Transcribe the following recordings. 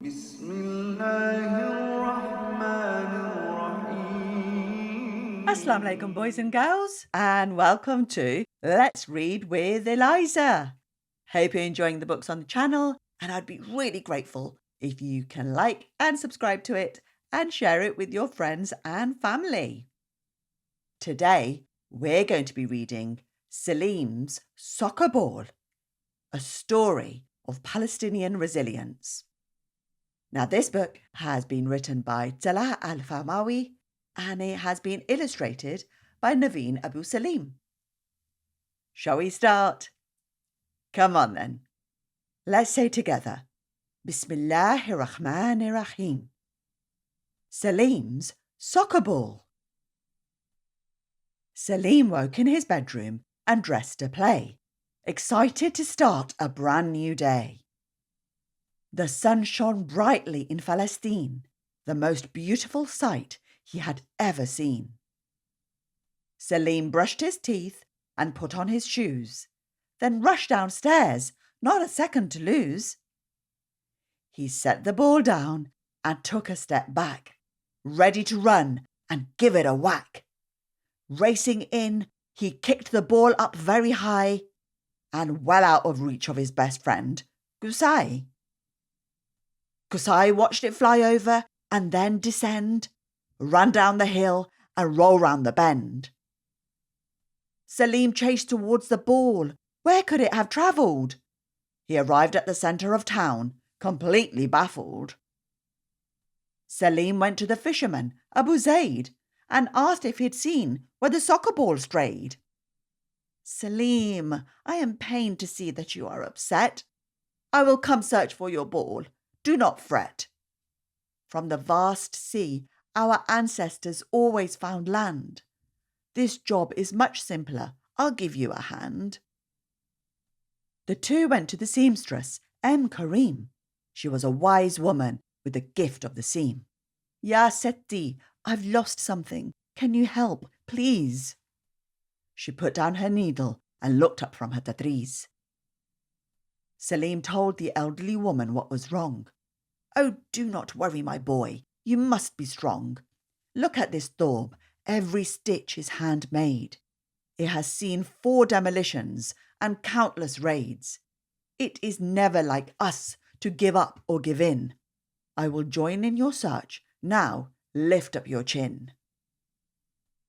بسم الله الرحمن Assalamu الرحيم. alaikum, boys and girls, and welcome to Let's Read with Eliza. Hope you're enjoying the books on the channel, and I'd be really grateful if you can like and subscribe to it and share it with your friends and family. Today, we're going to be reading Salim's Soccer Ball, a story of Palestinian resilience. Now, this book has been written by Tala Fahmawi and it has been illustrated by Naveen Abu Salim. Shall we start? Come on then. Let's say together, Bismillahir Rahmanir Rahim. Salim's soccer ball. Salim woke in his bedroom and dressed to play, excited to start a brand new day. The sun shone brightly in Palestine, the most beautiful sight he had ever seen. Salim brushed his teeth and put on his shoes, then rushed downstairs, not a second to lose. He set the ball down and took a step back, ready to run and give it a whack. Racing in, he kicked the ball up very high and well out of reach of his best friend, Qusay. Qusay watched it fly over and then descend, run down the hill and roll round the bend. Salim chased towards the ball. Where could it have travelled? He arrived at the centre of town, completely baffled. Salim went to the fisherman, Abu Zaid, and asked if he'd seen where the soccer ball strayed. Salim, I am pained to see that you are upset. I will come search for your ball. Do not fret. From the vast sea, our ancestors always found land. This job is much simpler. I'll give you a hand. The two went to the seamstress, Karim. She was a wise woman with the gift of the seam. Ya Setti, I've lost something. Can you help, please? She put down her needle and looked up from her tatreez. Salim told the elderly woman what was wrong. Oh, do not worry, my boy. You must be strong. Look at this daub. Every stitch is handmade. It has seen 4 demolitions and countless raids. It is never like us to give up or give in. I will join in your search. Now, lift up your chin.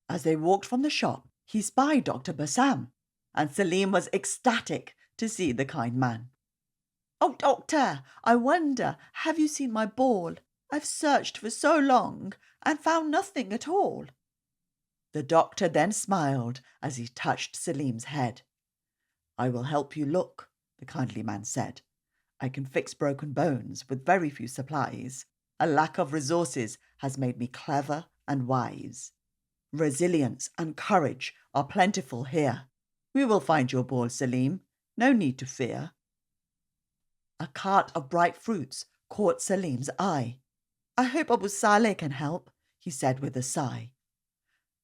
As they walked from the shop, he spied Dr. Bassam, and Salim was ecstatic to see the kind man. Oh, doctor, I wonder, have you seen my ball? I've searched for so long and found nothing at all. The doctor then smiled as he touched Salim's head. I will help you look, the kindly man said. I can fix broken bones with very few supplies. A lack of resources has made me clever and wise. Resilience and courage are plentiful here. We will find your ball, Salim. No need to fear. A cart of bright fruits caught Salim's eye. I hope Abu Saleh can help, he said with a sigh.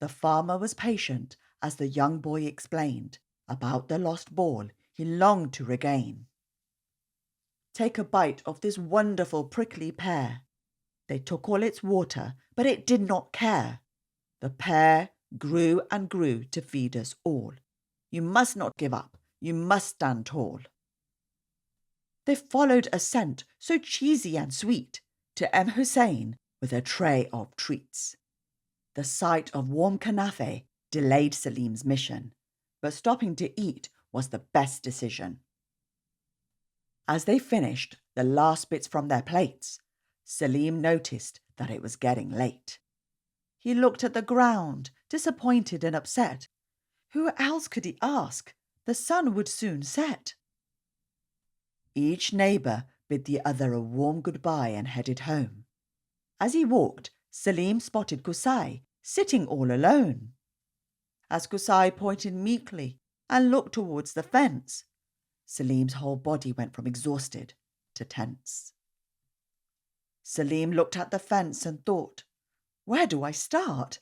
The farmer was patient as the young boy explained about the lost ball he longed to regain. Take a bite of this wonderful prickly pear. They took all its water, but it did not care. The pear grew and grew to feed us all. You must not give up. You must stand tall. They followed a scent so cheesy and sweet to Hussein with a tray of treats. The sight of warm kanafe delayed Salim's mission, but stopping to eat was the best decision. As they finished the last bits from their plates, Salim noticed that it was getting late. He looked at the ground, disappointed and upset. Who else could he ask? The sun would soon set. Each neighbour bid the other a warm goodbye and headed home. As he walked, Salim spotted Qusay sitting all alone. As Qusay pointed meekly and looked towards the fence, Salim's whole body went from exhausted to tense. Salim looked at the fence and thought, where do I start?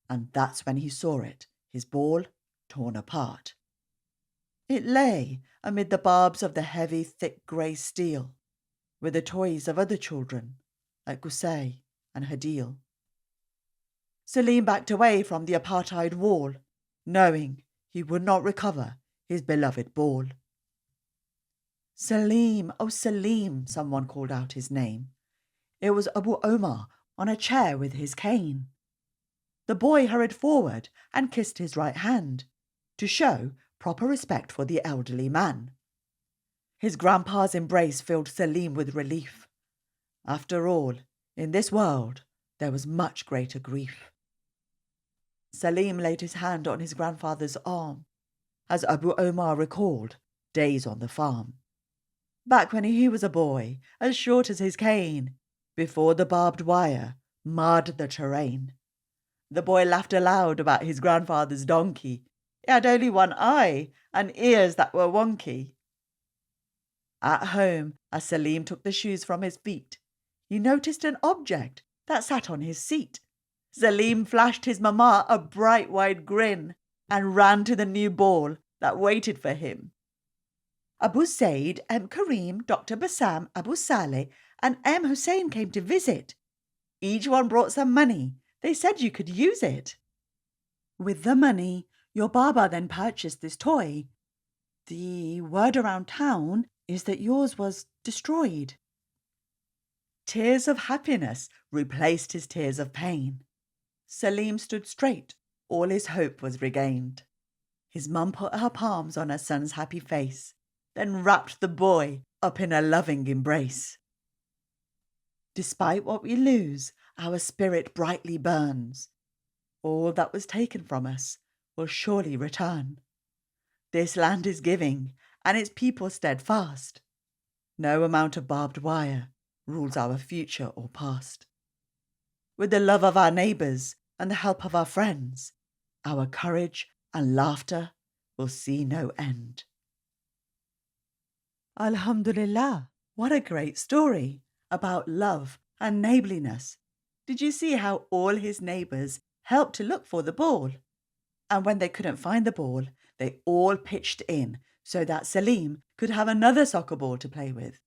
And that's when he saw it, his ball torn apart. It lay amid the barbs of the heavy, thick grey steel. with the toys of other children, like Qusay and Hadil. Salim backed away from the apartheid wall, knowing he would not recover his beloved ball. Salim, oh Salim, someone called out his name. It was Abu Omar on a chair with his cane. The boy hurried forward and kissed his right hand, to show proper respect for the elderly man. His grandpa's embrace filled Salim with relief. After all, in this world there was much greater grief. Salim laid his hand on his grandfather's arm, as Abu Omar recalled days on the farm. Back when he was a boy, as short as his cane, before the barbed wire marred the terrain. The boy laughed aloud about his grandfather's donkey. It had only one eye and ears that were wonky. At home, as Salim took the shoes from his feet, he noticed an object that sat on his seat. Salim flashed his mama a bright wide grin and ran to the new ball that waited for him. Abu Zaid, Karim, Dr. Bassam, Abu Saleh and Hussein came to visit. Each one brought some money. They said you could use it. With the money, your Baba then purchased this toy. The word around town is that yours was destroyed. Tears of happiness replaced his tears of pain. Salim stood straight. All his hope was regained. His mum put her palms on her son's happy face, then wrapped the boy up in a loving embrace. Despite what we lose, our spirit brightly burns. All that was taken from us will surely return. This land is giving, and its people steadfast. No amount of barbed wire rules our future or past. With the love of our neighbours and the help of our friends, our courage and laughter will see no end. Alhamdulillah, what a great story about love and neighbourliness. Did you see how all his neighbours helped to look for the ball? And when they couldn't find the ball, they all pitched in so that Salim could have another soccer ball to play with.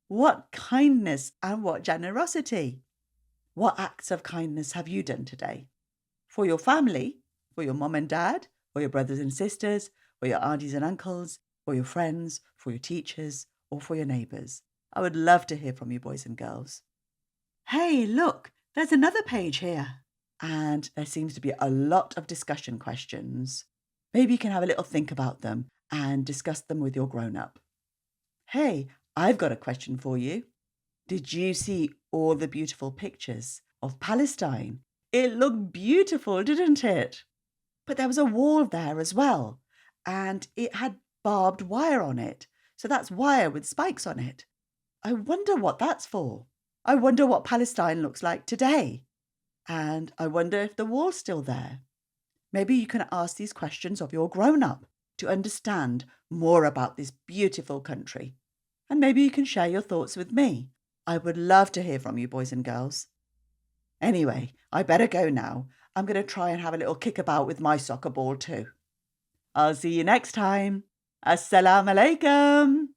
What kindness and what generosity! What acts of kindness have you done today? For your family, for your mum and dad, for your brothers and sisters, for your aunties and uncles, for your friends, for your teachers, or for your neighbours. I would love to hear from you, boys and girls. Hey, look, there's another page here. And there seems to be a lot of discussion questions. Maybe you can have a little think about them and discuss them with your grown-up. Hey, I've got a question for you. Did you see all the beautiful pictures of Palestine? It looked beautiful, didn't it? But there was a wall there as well, and it had barbed wire on it. So that's wire with spikes on it. I wonder what that's for. I wonder what Palestine looks like today. And I wonder if the wall's still there. Maybe you can ask these questions of your grown-up to understand more about this beautiful country. And maybe you can share your thoughts with me. I would love to hear from you, boys and girls. Anyway, I better go now. I'm going to try and have a little kickabout with my soccer ball too. I'll see you next time. Assalamu alaikum.